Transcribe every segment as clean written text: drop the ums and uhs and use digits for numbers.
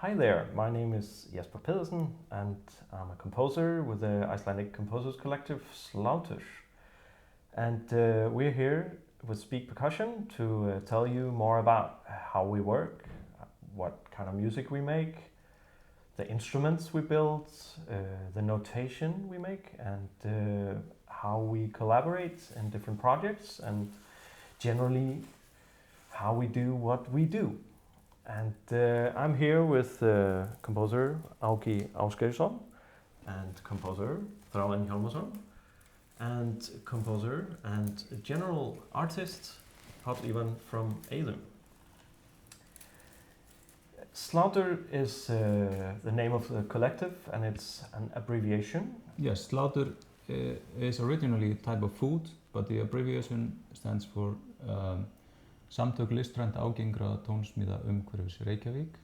Hi there, my name is Jesper Pedersen and I'm a composer with the Icelandic Composers Collective S.L.Á.T.U.R. And we're here with Speak Percussion to tell you more about how we work, what kind of music we make, the instruments we build, the notation we make, and how we collaborate in different projects, and generally how we do what we do. And I'm here with composer Áki Ásgeirsson and composer Þráinn Hjálmarsson and composer and general artist Páll from S.L.Á.T.U.R. S.L.Á.T.U.R is the name of the collective and it's an abbreviation. Yes, S.L.Á.T.U.R is originally a type of food, but the abbreviation stands for Samtök listrænt ágengra tónsmíða umhverfis Reykjavík,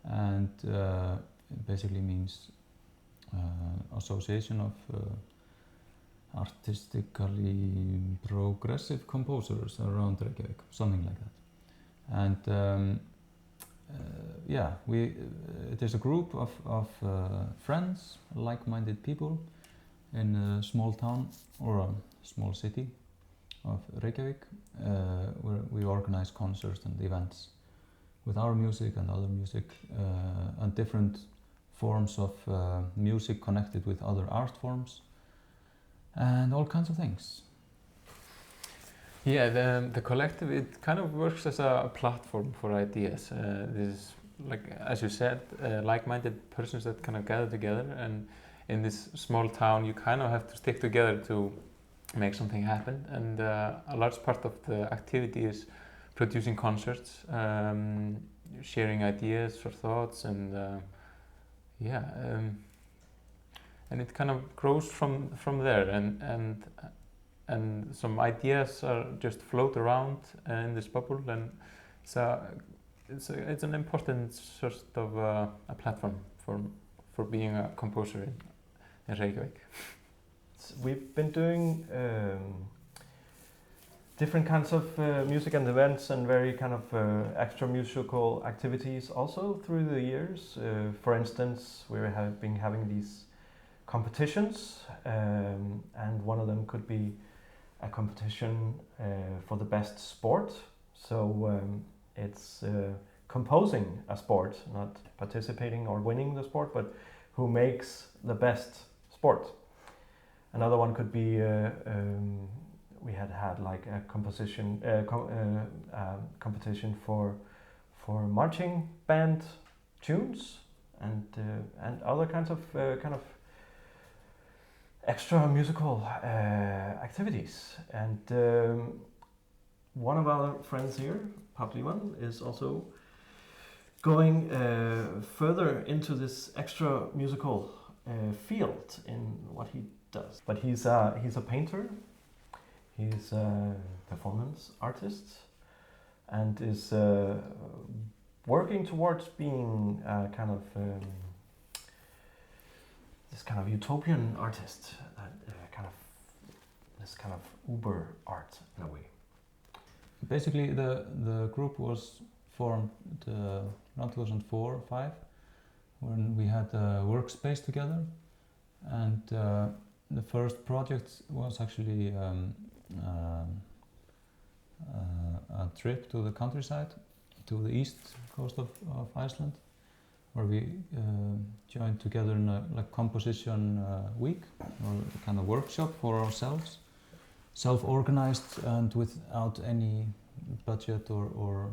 and it basically means association of artistically progressive composers around Reykjavík, something like that. And yeah, it is a group of friends, like-minded people in a small town or a small city of Reykjavík, where we organize concerts and events with our music and other music and different forms of music connected with other art forms and all kinds of things. Yeah, the collective, it kind of works as a platform for ideas. This is, like as you said, like-minded persons that kind of gather together, and in this small town you kind of have to stick together to make something happen, and a large part of the activity is producing concerts, sharing ideas or thoughts, and yeah, and it kind of grows from there, and some ideas are just float around in this bubble, and it's an important sort of a platform for being a composer in Reykjavík. We've been doing different kinds of music and events and very kind of extra musical activities also through the years. For instance, have been having these competitions, and one of them could be a competition for the best sport. So it's composing a sport, not participating or winning the sport, but who makes the best sport. Another one could be we had like a competition for marching band tunes and other kinds of kind of extra musical activities. And one of our friends here, Páll, is also going further into this extra musical field in what he does. But he's a painter, he's a performance artist, and is working towards being a kind of this kind of utopian artist, this kind of uber art in a way. Basically, the group was formed around 2004-05, when we had a workspace together, and the first project was actually a trip to the countryside, to the east coast of Iceland, where we joined together in a composition week, or a kind of workshop for ourselves, self-organized and without any budget or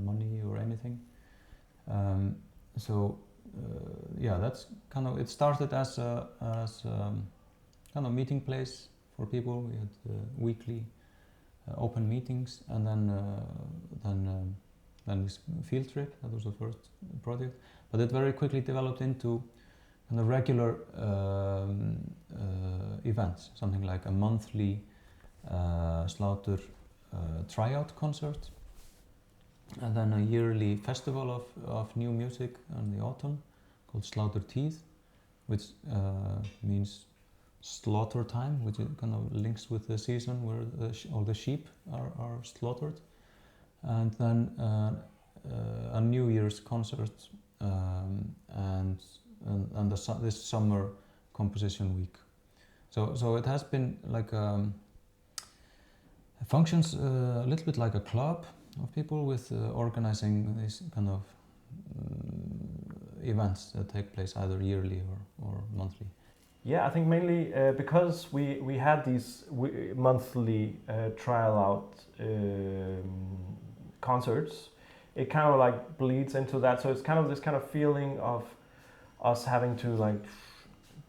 money or anything. Yeah, that's kind of, it started as a kind of meeting place for people. We had weekly open meetings, and then this field trip. That was the first project, but it very quickly developed into kind of regular events, something like a monthly S.L.Á.T.U.R tryout concert, and then a yearly festival of new music in the autumn called S.L.Á.T.U.R, which means slaughter time, which kind of links with the season where all the sheep are slaughtered. And then a New Year's concert and this summer composition week. So it has been like it functions a little bit like a club of people with organizing these kind of events that take place either yearly or monthly. Yeah, I think mainly because we had these monthly trial out concerts, it kind of like bleeds into that. So it's kind of this kind of feeling of us having to like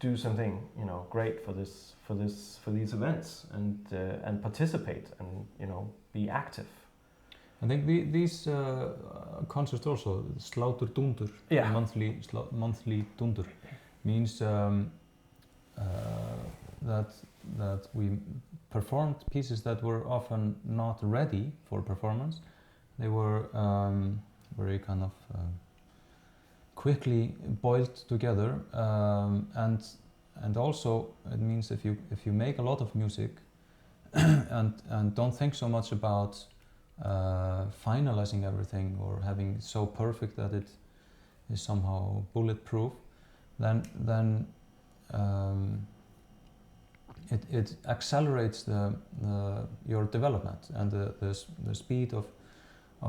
do something, you know, great for these events and participate and, you know, be active. I think these concerts also, S.L.Á.T.U.R, Yeah. monthly Dundur, means that we performed pieces that were often not ready for performance. They were very kind of quickly boiled together, and also it means if you make a lot of music and don't think so much about finalizing everything or having it so perfect that it is somehow bulletproof, then it accelerates your development and the speed of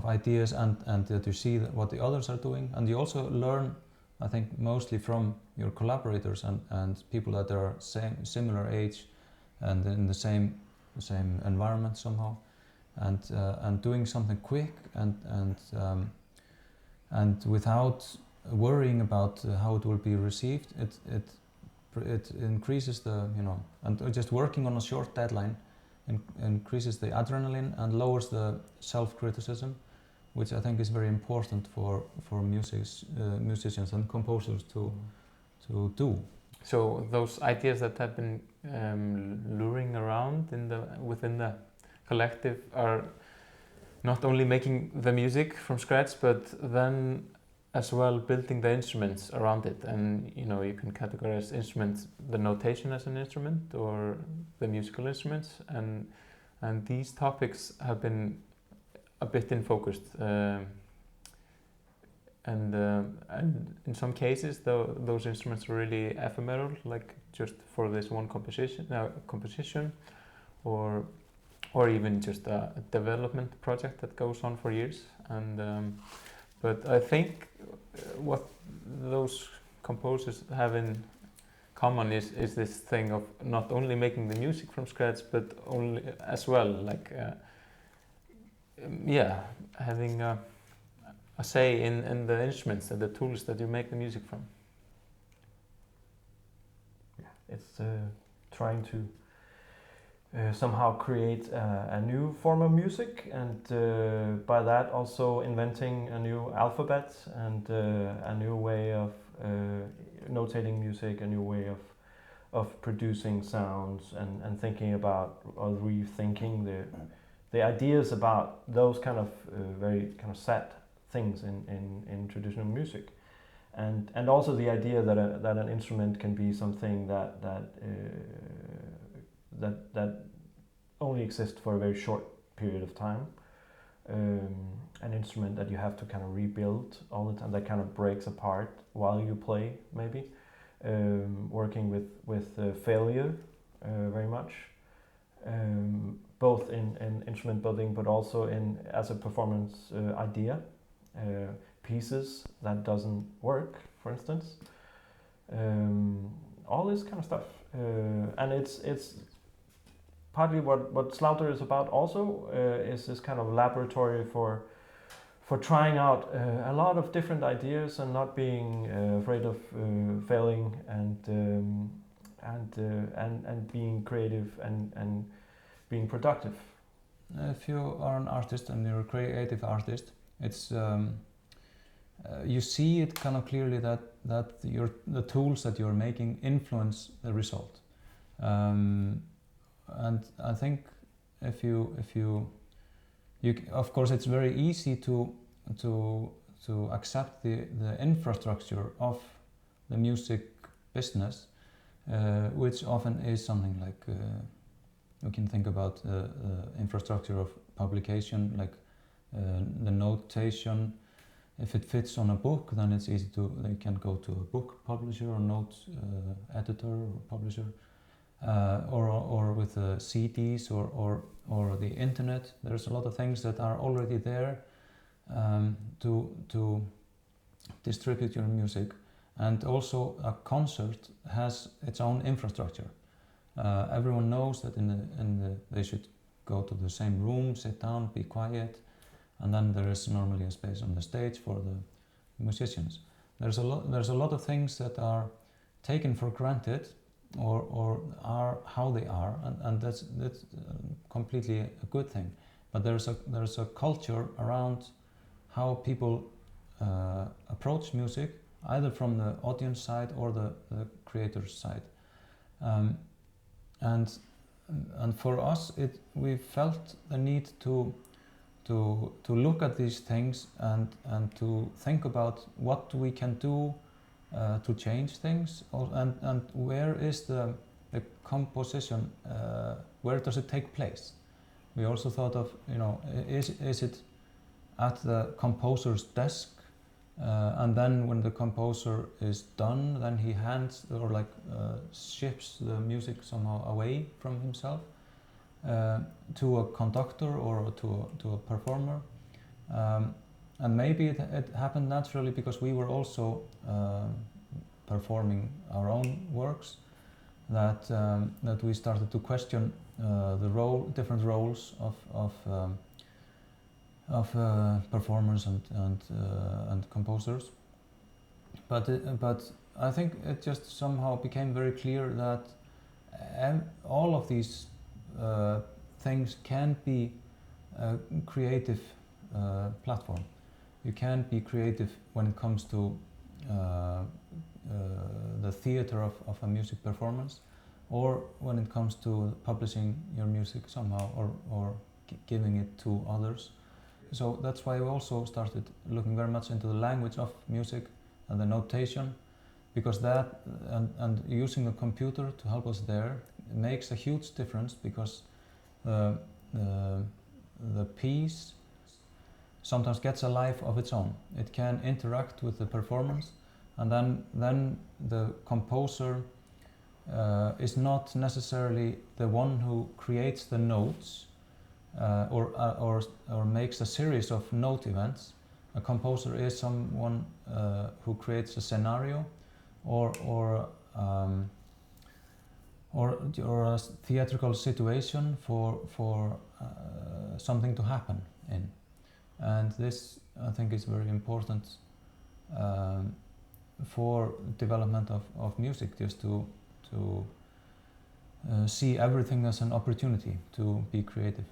ideas, and that you see what the others are doing, and you also learn, I think, mostly from your collaborators and people that are similar age and in the same environment somehow, and doing something quick and without worrying about how it will be received. It increases the, you know, and just working on a short deadline increases the adrenaline and lowers the self-criticism, which I think is very important for musicians and composers to do. So those ideas that have been luring around within the collective are not only making the music from scratch, but then as well building the instruments around it. And you know, you can categorize instruments, the notation as an instrument or the musical instruments, and these topics have been a bit in focus, and in some cases those instruments are really ephemeral, like just for this one composition, or even just a development project that goes on for years. And but I think what those composers have in common is this thing of not only making the music from scratch, but only as well like having a say in the instruments and the tools that you make the music from. Yeah, it's trying to somehow create a new form of music, and by that also inventing a new alphabet and a new way of notating music, a new way of producing sounds, and thinking about or rethinking the ideas about those kind of very kind of set things in traditional music, and also the idea that an instrument can be something that only exists for a very short period of time, an instrument that you have to kind of rebuild all the time, that kind of breaks apart while you play, maybe, working with failure very much, both in instrument building, but also as a performance idea, pieces that doesn't work, for instance, all this kind of stuff, and it's partly what S.L.Á.T.U.R is about also, is this kind of laboratory for trying out a lot of different ideas and not being afraid of failing, and being creative and being productive. If you are an artist and you're a creative artist, it's you see it kind of clearly that the tools that you're making influence the result. And I think if you of course it's very easy to accept the infrastructure of the music business, which often is something like you can think about infrastructure of publication, like the notation, if it fits on a book, then it's easy they can go to a book publisher or note editor or publisher, or with CDs or the internet. There's a lot of things that are already there to distribute your music, and also a concert has its own infrastructure. Everyone knows that they should go to the same room, sit down, be quiet, and then there is normally a space on the stage for the musicians. There's a lot of things that are taken for granted, or are how they are, and that's completely a good thing. But there's a culture around how people approach music, either from the audience side or the creator's side. And for us, we felt the need to look at these things and to think about what we can do to change things, and where is the composition, where does it take place? We also thought of, is it at the composer's desk, and then when the composer is done, then he hands or ships the music somehow away from himself to a conductor or to a performer, and maybe it happened naturally because we were also performing our own works, that we started to question the different roles of performers and composers. But I think it just somehow became very clear that all of these things can be a creative platform. You can be creative when it comes to the theater of a music performance, or when it comes to publishing your music somehow, or giving it to others. So that's why we also started looking very much into the language of music and the notation, because that and using the computer to help us there makes a huge difference, because the piece sometimes gets a life of its own. It can interact with the performance, and then the composer is not necessarily the one who creates the notes or makes a series of note events. A composer is someone who creates a scenario or a theatrical situation for something to happen in. And this, I think, is very important for development of music, just to see everything as an opportunity to be creative.